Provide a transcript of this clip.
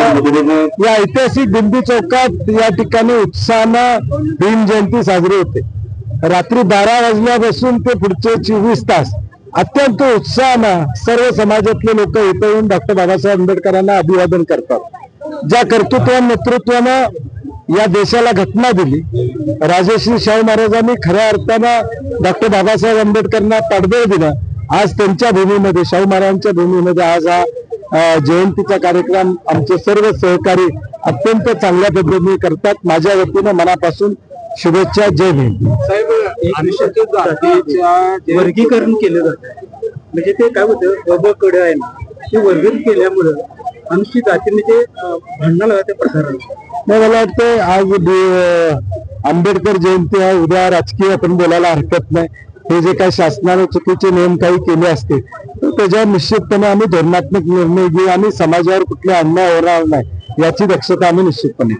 या ऐतिहासिक दिंडी चौकात या ठिकाणी उत्साहानं भीम जयंती साजरी होते। रात्री 12 वाजल्यापासून ते पुढचे 24 तास अत्यंत उत्साहानं सर्व समाजातले लोक इथे येऊन डॉक्टर बाबासाहेब आंबेडकरांना अभिवादन करतात। ज्या कर्तृत्वानं नेतृत्वानं या देशाला घटना दिली, राजश्री शाहू महाराजांनी खऱ्या अर्थानं डॉक्टर बाबासाहेब आंबेडकरांना पाठबळ दिलं। आज त्यांच्या भूमीमध्ये, शाहू महाराजांच्या भूमीमध्ये आज हा जयंतीचा कार्यक्रम आमचे सर्व सहकारी अत्यंत चांगल्या पद्धतीने करतात। माझ्या वतीनं मनापासून शुभेच्छा। जय भीम। अनुसूचित जातीच्या वर्गीकरण केलं जातं, म्हणजे ते काय होतं, कडे आहे ना, ते वर्गीकरण केल्यामुळं अनुसूचित जातीमध्ये भांडणाला जाते प्रकार। मला वाटतं आज आंबेडकर जयंती आहे, उद्या राजकीय आपण बोलायला हरकत नाही। हे जे काही शासनाने चुकीचे नियम काही केले असते तर त्याच्यावर निश्चितपणे आम्ही धोरणात्मक निर्णय घेऊ आणि समाजावर कुठले अन्याय होणार नाही याची दक्षता आम्ही निश्चितपणे